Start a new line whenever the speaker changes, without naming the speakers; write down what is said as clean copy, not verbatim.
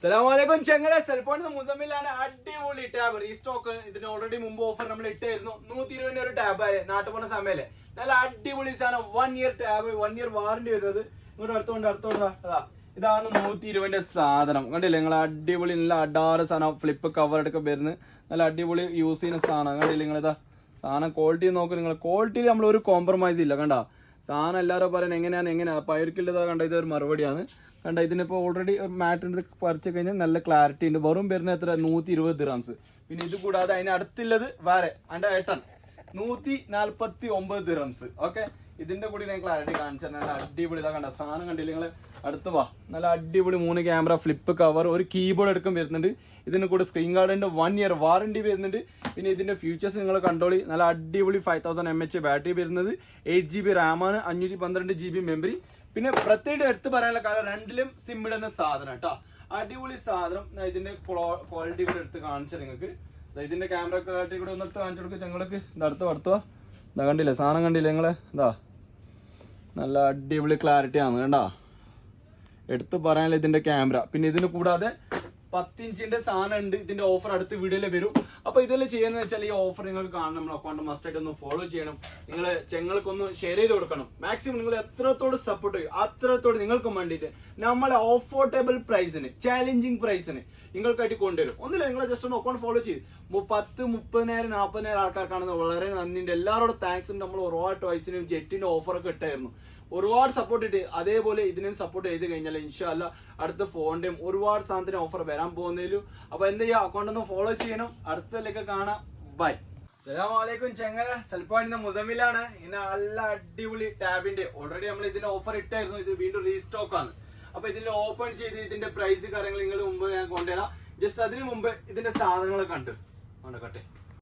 അസ്സലാമലൈക്കും ചെങ്ങല സെൽഫോൺ മുസമ്മിലാണ് അടിപൊളി tab restock. ഇതിന് ഓൾറെഡി മുമ്പ് ഓഫർ നമ്മൾ ഇട്ടായിരുന്നു. 120 ഒരു ടാബ് ആയ നാട്ടു പോണ സമയല്ലേ. നല്ല അടിപൊളി സാധനം. 1 ഇയർ ടാബ്, 1 ഇയർ വാറന്റി വരുന്നത്. ഇങ്ങോട്ട് അടുത്തോണ്ട് അതാ ഇതാണ് 120 സാധനം. കണ്ടില്ലേ നിങ്ങൾ? അടിപൊളി നല്ല അടാറ് സാധനം. ഫ്ലിപ്പ് കവർ എടുക്ക വരുന്നത് നല്ല അടിപൊളി യൂസ് ചെയ്യുന്ന സാധനം. കണ്ടില്ലേ നിങ്ങൾ? ഇതാ സാധനം ക്വാളിറ്റി നോക്കും നിങ്ങൾ. ക്വാളിറ്റിയിൽ നമ്മൾ ഒരു കോംപ്രമൈസ് ഇല്ല. കണ്ട സാധനം എല്ലാവരും പറയുന്നത് എങ്ങനെയാണ് പയർക്കില്ലതാ. കണ്ട ഇതൊരു മറുപടിയാണ്. കണ്ട ഇതിനിപ്പോൾ ഓൾറെഡി മാറ്റിൻ്റെ പറിച്ചു കഴിഞ്ഞാൽ നല്ല ക്ലാരിറ്റി ഉണ്ട്. വെറും വരുന്ന എത്ര 120 ദിറംസ്. പിന്നെ ഇത് കൂടാതെ അതിന് അടുത്തുള്ളത് വേറെ അതിൻ്റെ ഏട്ടൻ 149 ദിറംസ്. ഓക്കെ, ഇതിന്റെ കൂടി ഞാൻ ക്ലാരിറ്റി കാണിച്ചാൽ നല്ല അടിപൊളി. ഇതാ കണ്ട സാധനം കണ്ടില്ല നിങ്ങൾ? അടുത്ത് വാ. നല്ല അടിപൊളി 3 ക്യാമറ, ഫ്ലിപ്പ് കവർ, ഒരു കീബോർഡ് എടുക്കാൻ വരുന്നുണ്ട്. ഇതിന് കൂടെ സ്ക്രീൻ ഗാർഡിന്റെ 1 ഇയർ വാറന്റി വരുന്നുണ്ട്. പിന്നെ ഇതിന്റെ ഫ്യൂച്ചേഴ്സ് നിങ്ങൾ കണ്ടോളി. നല്ല അടിപൊളി 5000 mAh ബാറ്ററി വരുന്നത്. 8GB റാം ആണ്, 512 GB മെമ്മറി. പിന്നെ പ്രത്യേകം എടുത്ത് പറയാനുള്ള കാര്യം രണ്ടിലും സിം ഇടുന്ന സാധനം കേട്ടോ. അടിപൊളി സാധനം. ഇതിന്റെ ക്വാളിറ്റി കൂടെ എടുത്ത് കാണിച്ചാൽ നിങ്ങൾക്ക്. ഇതിന്റെ ക്യാമറ ക്വാളിറ്റി കൂടെ ഒന്ന് എടുത്ത് കാണിച്ചു കൊടുക്കുക ഞങ്ങൾക്ക്. അടുത്തുവാ. ഇതാ കണ്ടില്ലേ സാധനം? കണ്ടില്ലേ നിങ്ങള്? ഇതാ നല്ല അടിപൊളി ക്ലാരിറ്റി ആണ്. കണ്ടാ? എടുത്ത് പറയാനുള്ള ഇതിന്റെ ക്യാമറ. പിന്നെ ഇതിന് കൂടാതെ 10 ഇഞ്ചിന്റെ സാധനം ഉണ്ട്. ഇതിന്റെ ഓഫർ അടുത്ത വീഡിയോയിൽ വരും. അപ്പൊ ഇതെല്ലാം ചെയ്യുന്നത് വെച്ചാൽ ഈ ഓഫർ നിങ്ങൾക്ക് കാണണം. നമ്മൾ അക്കൗണ്ട് മസ്റ്റ് ആയിട്ട് ഒന്ന് ഫോളോ ചെയ്യണം. നിങ്ങൾ ചെങ്ങൾക്കൊന്ന് ഷെയർ ചെയ്ത് കൊടുക്കണം. മാക്സിമം നിങ്ങൾ എത്രത്തോട് സപ്പോർട്ട് ചെയ്യും അത്രത്തോട് നിങ്ങൾക്കും വേണ്ടിയിട്ട് നമ്മളെ അഫോർഡബിൾ പ്രൈസിന്, ചാലഞ്ചിങ് പ്രൈസിന് നിങ്ങൾക്കായിട്ട് കൊണ്ടുവരും. ഒന്നുമില്ല, നിങ്ങൾ ജസ്റ്റ് ഒന്ന് അക്കൗണ്ട് ഫോളോ ചെയ്ത് 10, 30,000, 40,000 ആൾക്കാർക്കാണെന്ന് വളരെ നന്ദിയുണ്ട്. എല്ലാവരോടും താങ്ക്സ് ഉണ്ട്. നമ്മൾ ഒരുപാട് ടോയ്സിനും ജെറ്റിന്റെ ഓഫറൊക്കെ ഇട്ടായിരുന്നു. ഒരുപാട് സപ്പോർട്ട് ഇട്ട് അതേപോലെ ഇതിനും സപ്പോർട്ട് ചെയ്ത് കഴിഞ്ഞാൽ ഇൻഷാല്ല അടുത്ത ഫോണിന്റെയും ഒരുപാട് സാധനത്തിന് ഓഫർ വരാൻ പോകുന്നതിലും. അപ്പൊ എന്ത് ചെയ്യുക, അക്കൗണ്ട് ഒന്ന് ഫോളോ ചെയ്യണം. അടുത്തതിലേക്ക് കാണാം. ബൈ. അസ്സലാമലൈക്കും ചെങ്ങല സെൽഫോണിന്റെ മുസമ്മിലാണ്. ഇന്ന് നല്ല അടിപൊളി ടാബിന്റെ ഓൾറെഡി നമ്മൾ ഇതിന്റെ ഓഫർ ഇട്ടായിരുന്നു. ഇത് വീണ്ടും റീസ്റ്റോക്ക് ആണ്. അപ്പൊ ഇതിന്റെ ഓപ്പൺ ചെയ്ത് ഇതിന്റെ പ്രൈസ് കാര്യങ്ങൾ നിങ്ങൾ മുമ്പ് ഞാൻ കൊണ്ടുവരാം. ജസ്റ്റ് അതിന് മുമ്പ് ഇതിന്റെ സാധനങ്ങൾ കണ്ടു കട്ടെ.